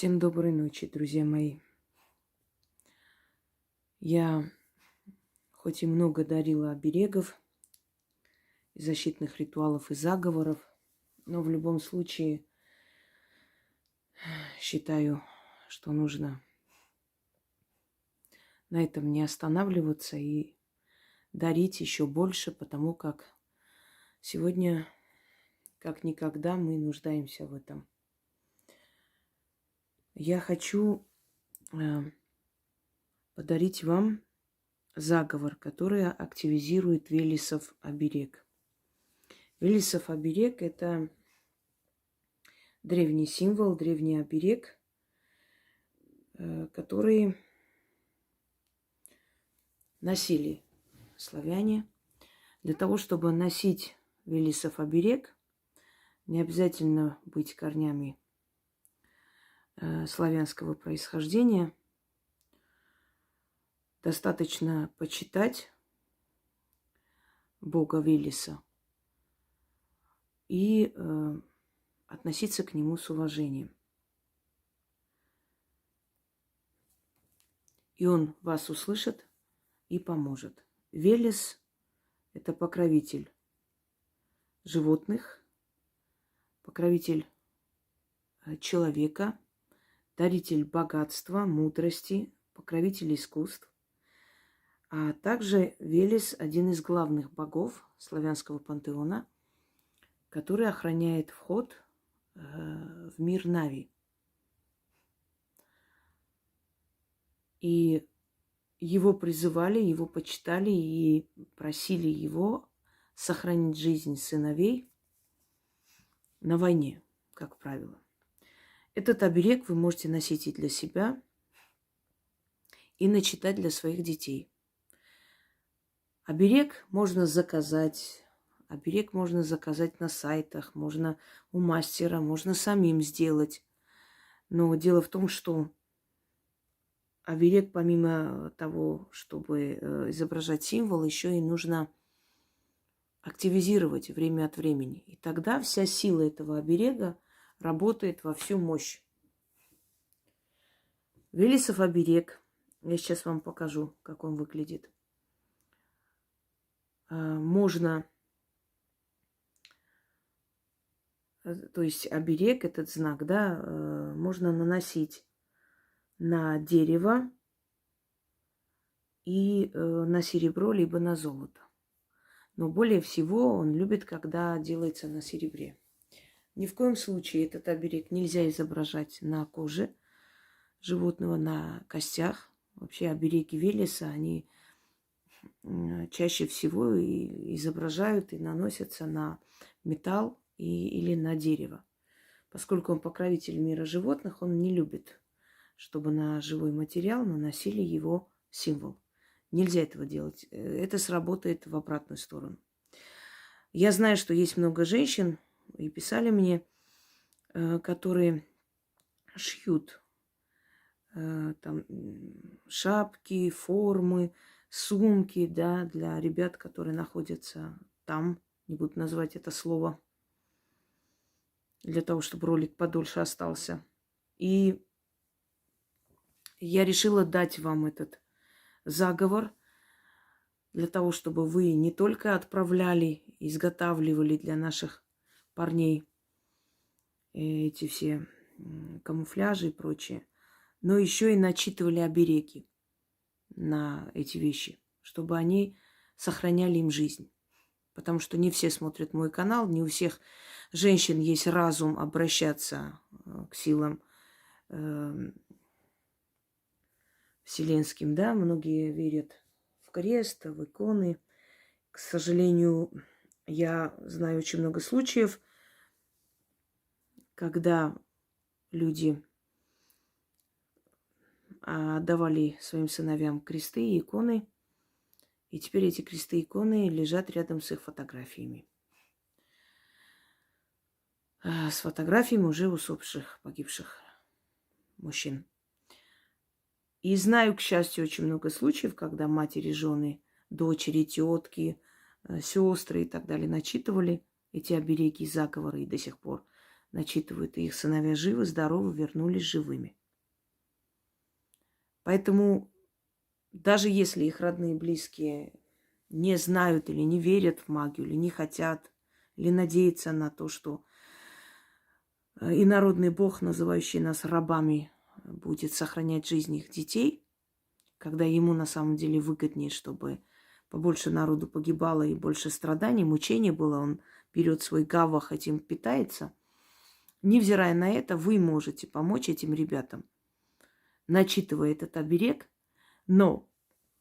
Всем доброй ночи, друзья мои. Я хоть и много дарила оберегов, и защитных ритуалов и заговоров, но в любом случае считаю, что нужно на этом не останавливаться и дарить еще больше, потому как сегодня, как никогда, мы нуждаемся в этом. Я хочу подарить вам заговор, который активизирует Велесов оберег. Велесов оберег – это древний символ, древний оберег, который носили славяне. Для того, чтобы носить Велесов оберег, не обязательно быть корнями славянского происхождения. Достаточно почитать бога Велеса и относиться к нему с уважением. И он вас услышит и поможет. Велес – это покровитель животных, покровитель человека, даритель богатства, мудрости, покровитель искусств. А также Велес – один из главных богов славянского пантеона, который охраняет вход в мир Нави. И его призывали, его почитали и просили его сохранить жизнь сыновей на войне, как правило. Этот оберег вы можете носить и для себя, и начитать для своих детей. Оберег можно заказать. Оберег можно заказать на сайтах, можно у мастера, можно самим сделать. Но дело в том, что оберег, помимо того, чтобы изображать символ, еще и нужно активизировать время от времени. И тогда вся сила этого оберега работает во всю мощь. Велесов оберег. Я сейчас вам покажу, как он выглядит. Можно... То есть оберег, этот знак, да, можно наносить на дерево и на серебро, либо на золото. Но более всего он любит, когда делается на серебре. Ни в коем случае этот оберег нельзя изображать на коже животного, на костях. Вообще обереги Велеса, они чаще всего и изображают и наносятся на металл или на дерево. Поскольку он покровитель мира животных, он не любит, чтобы на живой материал наносили его символ. Нельзя этого делать. Это сработает в обратную сторону. Я знаю, что есть много женщин, и писали мне, которые шьют там шапки, формы, сумки, да, для ребят, которые находятся там. Не буду называть это слово, для того, чтобы ролик подольше остался. И я решила дать вам этот заговор для того, чтобы вы не только отправляли, изготавливали для наших парней эти все камуфляжи и прочее, но еще и начитывали обереги на эти вещи, чтобы они сохраняли им жизнь. Потому что не все смотрят мой канал, не у всех женщин есть разум обращаться к силам вселенским, да, многие верят в крест, в иконы. К сожалению, я знаю очень много случаев, когда люди отдавали своим сыновьям кресты и иконы, и теперь эти кресты и иконы лежат рядом с их фотографиями. С фотографиями уже усопших, погибших мужчин. И знаю, к счастью, очень много случаев, когда матери, жены, дочери, тетки, сестры и так далее начитывали эти обереги и заговоры и до сих пор начитывают, и их сыновья живы, здоровы, вернулись живыми. Поэтому даже если их родные и близкие не знают или не верят в магию, или не хотят, или надеются на то, что инородный бог, называющий нас рабами, будет сохранять жизнь их детей, когда ему на самом деле выгоднее, чтобы побольше народу погибало и больше страданий, мучений было, он берет свой гавах, этим питается. Невзирая на это, вы можете помочь этим ребятам, начитывая этот оберег. Но,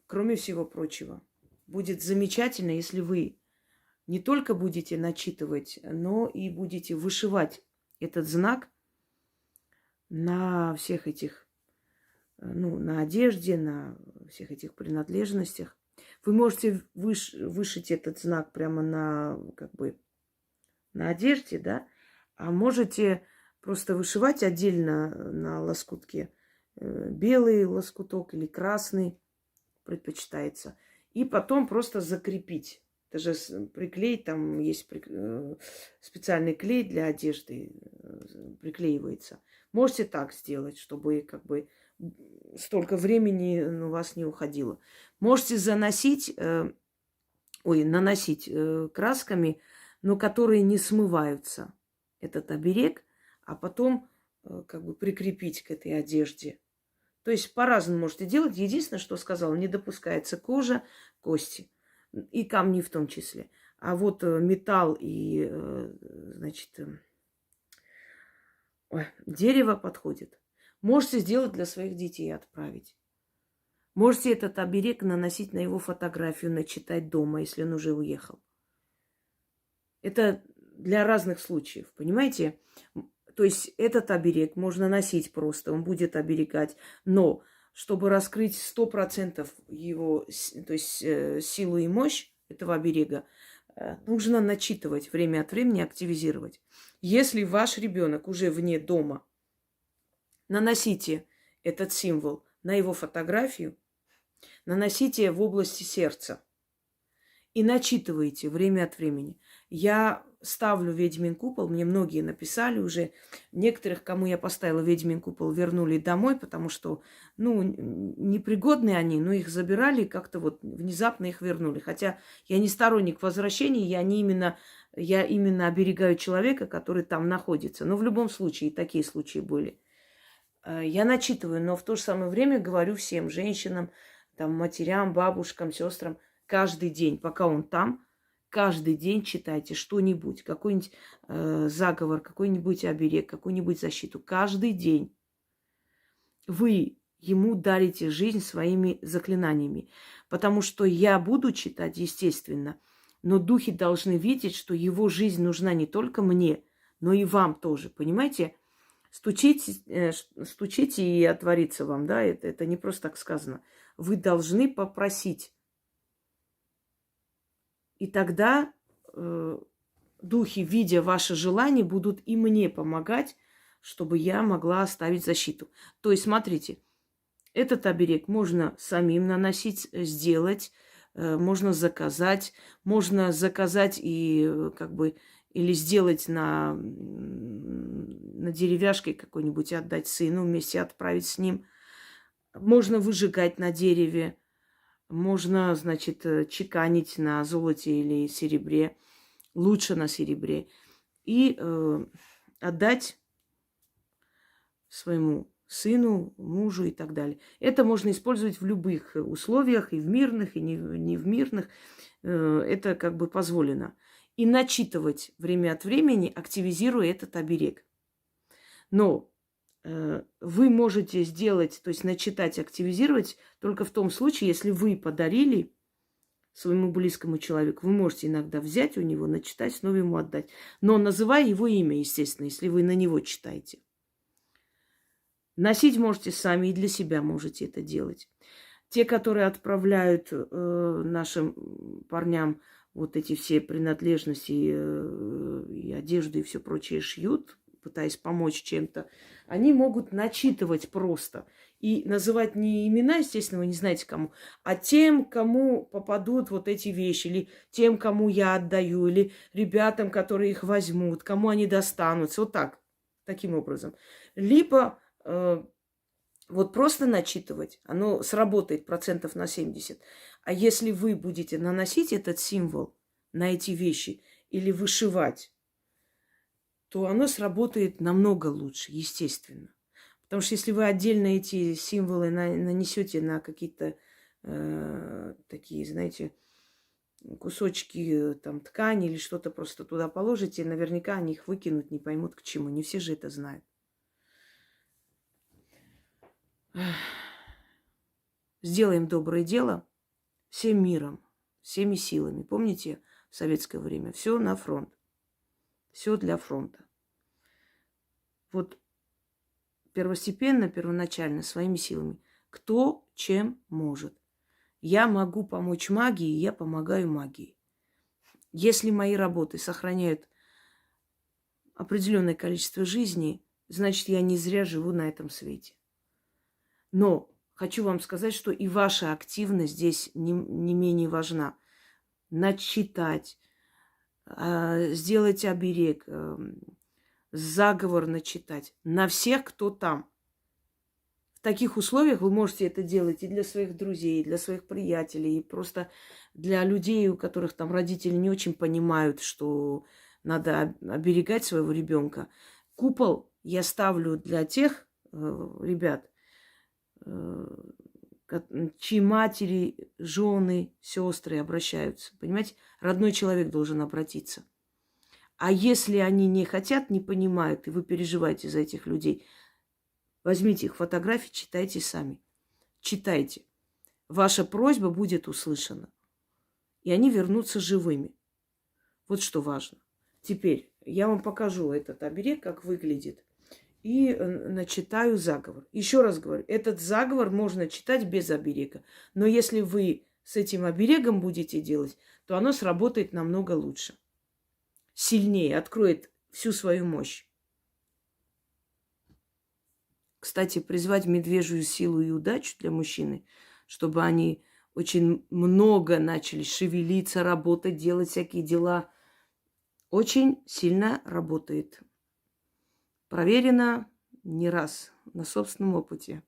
кроме всего прочего, будет замечательно, если вы не только будете начитывать, но и будете вышивать этот знак на всех этих, на одежде, на всех этих принадлежностях. Вы можете вышить этот знак прямо на одежде, да, а можете просто вышивать отдельно на лоскутке белый лоскуток или красный, предпочитается. И потом просто закрепить. Даже приклеить, там есть специальный клей для одежды, приклеивается. Можете так сделать, чтобы столько времени у вас не уходило. Можете наносить красками, но которые не смываются, этот оберег, а потом прикрепить к этой одежде. То есть по-разному можете делать. Единственное, что сказала, не допускается кожа, кости и камни в том числе. А вот металл и, дерево подходит. Можете сделать для своих детей и отправить. Можете этот оберег наносить на его фотографию, начитать дома, если он уже уехал. Это для разных случаев, понимаете? То есть этот оберег можно носить просто, он будет оберегать. Но чтобы раскрыть 100% его, то есть силу и мощь этого оберега, нужно начитывать время от времени, активизировать. Если ваш ребенок уже вне дома, наносите этот символ на его фотографию, наносите в области сердца и начитывайте время от времени. Я ставлю ведьмин купол, мне многие написали уже. Некоторых, кому я поставила ведьмин купол, вернули домой, потому что, непригодные они, но их забирали, как-то внезапно их вернули. Хотя я не сторонник возвращений, я именно оберегаю человека, который там находится. Но в любом случае, такие случаи были. Я начитываю, но в то же самое время говорю всем женщинам, матерям, бабушкам, сестрам, каждый день, пока он там, каждый день читайте что-нибудь, какой-нибудь заговор, какой-нибудь оберег, какую-нибудь защиту. Каждый день вы ему дарите жизнь своими заклинаниями. Потому что я буду читать, естественно, но духи должны видеть, что его жизнь нужна не только мне, но и вам тоже. Понимаете? Стучите и отворится вам, да? Это не просто так сказано. Вы должны попросить. И тогда духи, видя ваше желание, будут и мне помогать, чтобы я могла оставить защиту. То есть, смотрите, этот оберег можно самим наносить, сделать, можно заказать и или сделать на деревяшке какой-нибудь и отдать сыну, вместе отправить с ним. Можно выжигать на дереве. Можно, чеканить на золоте или серебре, лучше на серебре, и отдать своему сыну, мужу и так далее. Это можно использовать в любых условиях, и в мирных, и не в мирных. Это позволено. И начитывать время от времени, активизируя этот оберег. Но вы можете сделать, то есть начитать, активизировать только в том случае, если вы подарили своему близкому человеку. Вы можете иногда взять у него, начитать, снова ему отдать. Но называя его имя, естественно, если вы на него читаете. Носить можете сами и для себя можете это делать. Те, которые отправляют нашим парням вот эти все принадлежности и одежду и все прочее шьют, пытаясь помочь чем-то, они могут начитывать просто. И называть не имена, естественно, вы не знаете кому, а тем, кому попадут вот эти вещи, или тем, кому я отдаю, или ребятам, которые их возьмут, кому они достанутся. Вот так. таким образом. Либо вот просто начитывать, оно сработает процентов на 70. А если вы будете наносить этот символ на эти вещи или вышивать, то оно сработает намного лучше, естественно. Потому что если вы отдельно эти символы нанесете на какие-то такие, знаете, кусочки там ткани или что-то просто туда положите, наверняка они их выкинут, не поймут к чему. Не все же это знают. Сделаем доброе дело всем миром, всеми силами. Помните, в советское время все на фронт, все для фронта. Вот первостепенно, первоначально, своими силами. Кто чем может. Я могу помочь магии, я помогаю магии. Если мои работы сохраняют определенное количество жизней, значит, я не зря живу на этом свете. Но хочу вам сказать, что и ваша активность здесь не менее важна. Начитать, сделать оберег, заговор начитать на всех, кто там. В таких условиях вы можете это делать и для своих друзей, и для своих приятелей, и просто для людей, у которых там родители не очень понимают, что надо оберегать своего ребенка. Купол я ставлю для тех ребят, чьи матери, жены, сестры обращаются. Понимаете, родной человек должен обратиться. А если они не хотят, не понимают, и вы переживаете за этих людей, возьмите их фотографии, читайте сами. Читайте. Ваша просьба будет услышана. И они вернутся живыми. Вот что важно. Теперь я вам покажу этот оберег, как выглядит. И начитаю заговор. Еще раз говорю, этот заговор можно читать без оберега. Но если вы с этим оберегом будете делать, то оно сработает намного лучше. Сильнее, откроет всю свою мощь. Кстати, призвать медвежью силу и удачу для мужчины, чтобы они очень много начали шевелиться, работать, делать всякие дела, очень сильно работает. Проверено не раз на собственном опыте.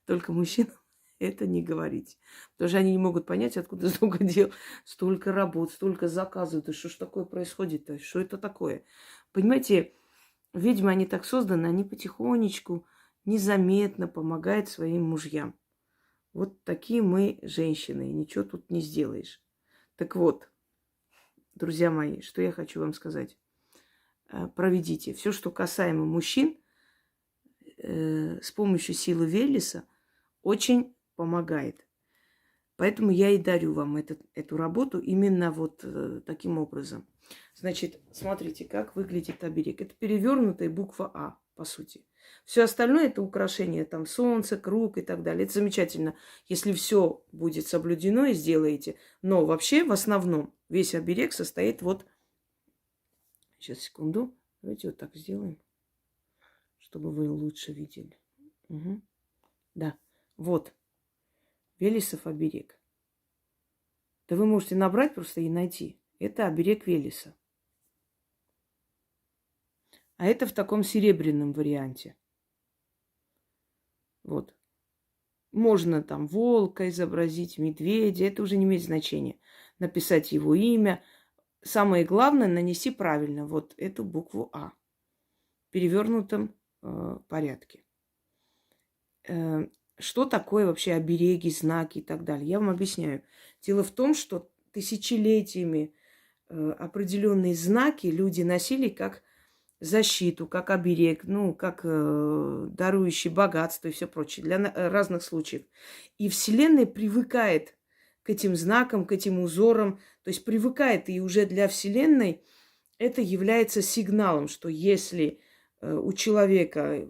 Только мужчинам это не говорить. Потому что они не могут понять, откуда столько дел, столько работ, столько заказов. Да что ж такое происходит-то? Что это такое? Понимаете, ведьмы, они так созданы, они потихонечку, незаметно помогают своим мужьям. Вот такие мы женщины, и ничего тут не сделаешь. Так вот, друзья мои, что я хочу вам сказать. Проведите все, что касаемо мужчин, с помощью силы Велеса очень помогает. Поэтому я и дарю вам эту работу именно вот таким образом. Значит, смотрите, как выглядит оберег. Это перевернутая буква А, по сути. Все остальное это украшение, там солнце, круг и так далее. Это замечательно, если все будет соблюдено и сделаете. Но вообще в основном весь оберег состоит вот... Сейчас, секунду. Давайте вот так сделаем, чтобы вы лучше видели. Угу. Да, вот. Велесов оберег. Да вы можете набрать просто и найти. Это оберег Велеса. А это в таком серебряном варианте. Вот. Можно там волка изобразить, медведя. Это уже не имеет значения. Написать его имя. Самое главное, нанести правильно вот эту букву А. В перевернутом порядке. Что такое вообще обереги, знаки и так далее? Я вам объясняю. Дело в том, что тысячелетиями определенные знаки люди носили как защиту, как оберег, ну, как дарующий богатство и все прочее, для разных случаев. И Вселенная привыкает к этим знакам, к этим узорам, то есть привыкает, и уже для Вселенной это является сигналом, что если у человека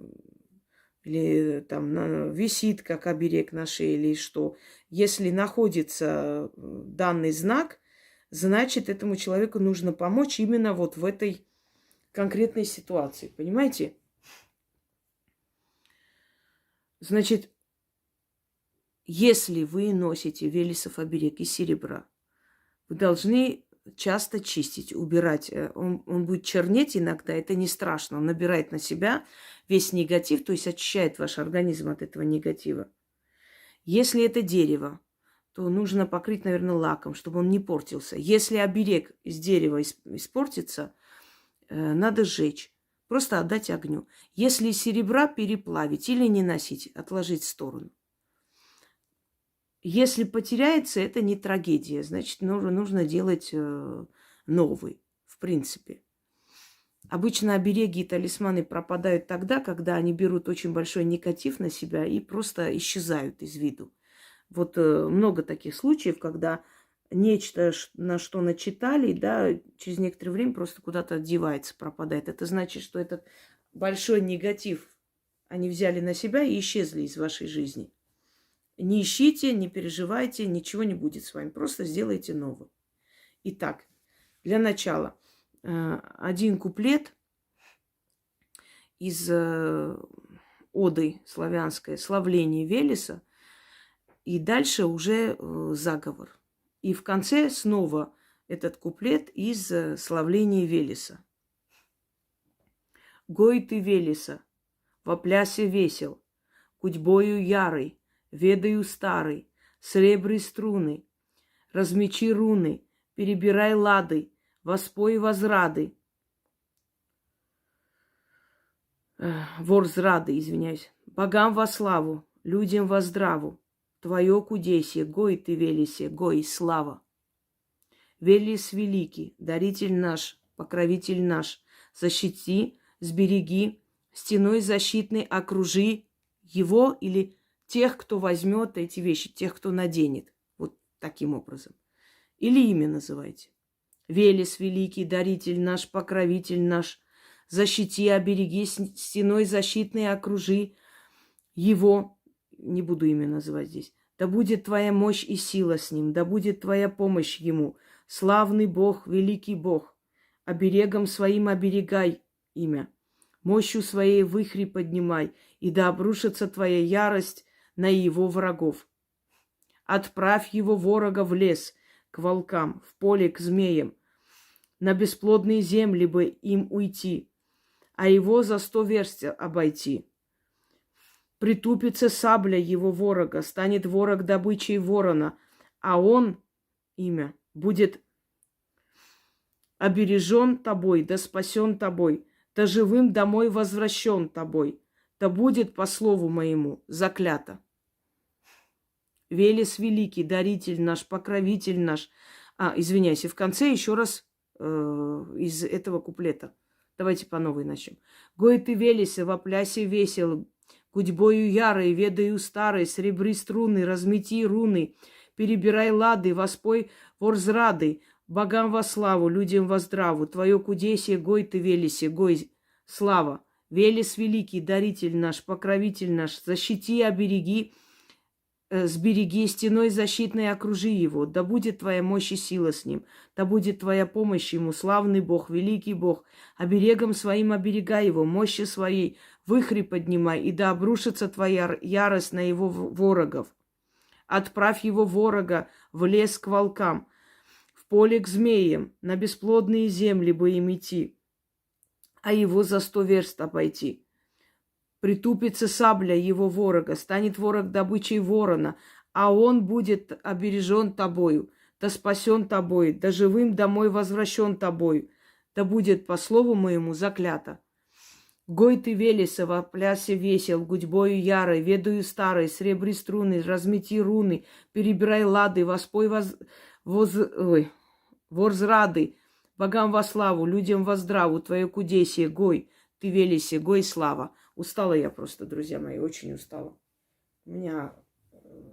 или там висит как оберег на шее, или что, если находится данный знак, значит, этому человеку нужно помочь именно вот в этой конкретной ситуации. Понимаете? Значит, если вы носите Велесов оберег из серебра, вы должны часто чистить, убирать. Он будет чернеть иногда, это не страшно. Он набирает на себя весь негатив, то есть очищает ваш организм от этого негатива. Если это дерево, то нужно покрыть, наверное, лаком, чтобы он не портился. Если оберег из дерева испортится, надо сжечь. Просто отдать огню. Если из серебра, переплавить или не носить, отложить в сторону. Если потеряется, это не трагедия. Значит, нужно делать новый, в принципе. Обычно обереги и талисманы пропадают тогда, когда они берут очень большой негатив на себя и просто исчезают из виду. Вот много таких случаев, когда нечто, на что начитали, да, через некоторое время просто куда-то девается, пропадает. Это значит, что этот большой негатив они взяли на себя и исчезли из вашей жизни. Не ищите, не переживайте, ничего не будет с вами. Просто сделайте новое. Итак, для начала один куплет из оды славянской «Славление Велеса», и дальше уже заговор. И в конце снова этот куплет из «Славления Велеса». «Гой ты, Велеса, во плясе весел, кудьбою ярой, ведаю старый, сребры струны, размечи руны, перебирай лады, воспой возрады». Ворзрады, извиняюсь. «Богам во славу, людям во здраву, твое кудесье, гой ты, Велесе, гой, слава. Велес великий, даритель наш, покровитель наш, защити, сбереги, стеной защитной окружи его или тех, кто возьмет эти вещи, тех, кто наденет». Вот таким образом. Или имя называйте. Велес великий, даритель наш, покровитель наш, защити, обереги, стеной защитной окружи его. Не буду имя называть здесь. Да будет твоя мощь и сила с ним, да будет твоя помощь ему. Славный Бог, великий Бог, оберегом своим оберегай имя. Мощью своей вихри поднимай, и да обрушится твоя ярость на его врагов. Отправь его ворога в лес, к волкам, в поле к змеям, на бесплодные земли бы им уйти, а его за 100 верст обойти. Притупится сабля его ворога, станет ворог добычей ворона, а он, имя, будет обережен тобой, да спасен тобой, да живым домой возвращен тобой, да будет по слову моему заклято. Велес великий, даритель наш, покровитель наш. Извиняюсь, и в конце еще раз из этого куплета. Давайте по новой начнем. «Гой ты, Велесе, во плясе весел, гудьбою ярой, ведаю старой, сребри струны, размети руны, перебирай лады, воспой ворзрады, богам во славу, людям во здраву, твое кудесье, гой ты, Велесе, гой, слава. Велес великий, даритель наш, покровитель наш, защити, обереги, сбереги, стеной защитной окружи его, да будет твоя мощь и сила с ним, да будет твоя помощь ему, славный Бог, великий Бог, оберегом своим оберегай его, мощи своей вихри поднимай, и да обрушится твоя ярость на его ворогов. Отправь его ворога в лес к волкам, в поле к змеям, на бесплодные земли бы им идти, а его за 100 верст обойти. Притупится сабля его ворога, станет ворог добычей ворона, а он будет обережен тобою, да спасен тобою, да живым домой возвращен тобою, да будет по слову моему заклято. Гой ты, Велеса, во плясе весел, гудьбою ярой, ведаю старой, сребри струны, размети руны, перебирай лады, воспой ворзрады, богам во славу, людям во здраву, твое кудесье, гой, ты, Велесе, гой, слава». Устала я просто, друзья мои, очень устала. У меня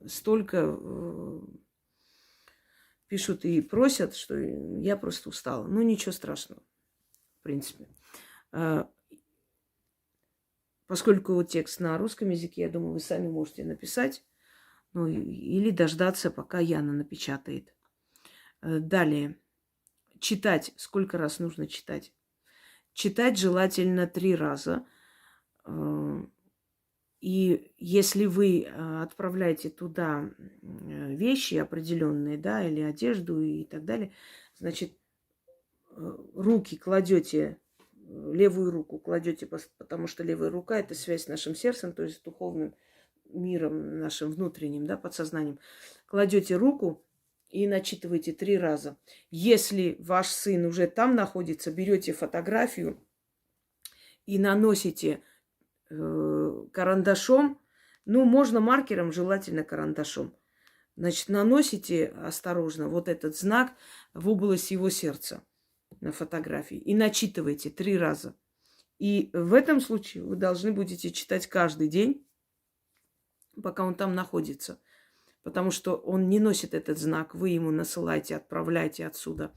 столько пишут и просят, что я просто устала. Ну, ничего страшного, в принципе. Поскольку текст на русском языке, я думаю, вы сами можете написать, ну, или дождаться, пока Яна напечатает. Далее. Читать. Сколько раз нужно читать? Читать желательно 3 раза. И если вы отправляете туда вещи определенные, да, или одежду и так далее, значит, руки кладете, левую руку кладете, потому что левая рука – это связь с нашим сердцем, то есть с духовным миром нашим внутренним, да, подсознанием. Кладете руку и начитываете 3 раза. Если ваш сын уже там находится, берете фотографию и наносите карандашом, ну, можно маркером, желательно карандашом. Значит, наносите осторожно вот этот знак в область его сердца на фотографии и начитывайте 3 раза. И в этом случае вы должны будете читать каждый день, пока он там находится. Потому что он не носит этот знак, вы ему насылаете, отправляете отсюда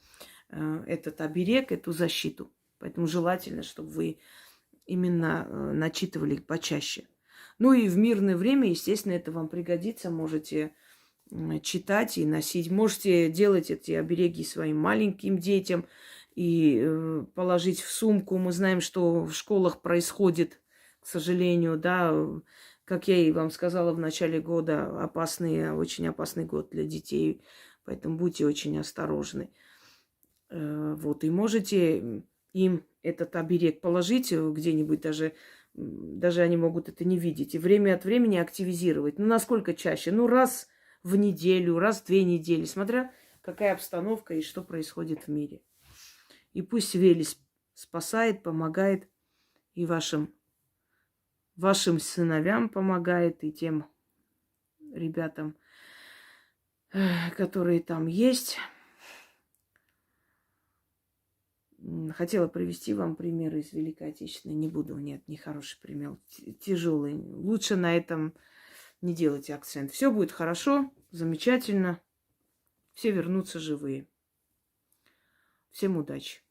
этот оберег, эту защиту. Поэтому желательно, чтобы вы именно начитывали почаще. Ну и в мирное время, естественно, это вам пригодится. Можете читать и носить. Можете делать эти обереги своим маленьким детям и положить в сумку. Мы знаем, что в школах происходит, к сожалению, да, как я и вам сказала в начале года, очень опасный год для детей. Поэтому будьте очень осторожны. Вот, и можете им этот оберег положить где-нибудь, даже они могут это не видеть, и время от времени активизировать. Ну, насколько чаще? Ну, раз в неделю, раз в 2 недели, смотря какая обстановка и что происходит в мире. И пусть Велес спасает, помогает и вашим сыновьям помогает, и тем ребятам, которые там есть. Хотела привести вам пример из Великой Отечественной. Не буду, нет, нехороший пример, тяжелый. Лучше на этом не делайте акцент. Все будет хорошо, замечательно. Все вернутся живые. Всем удачи.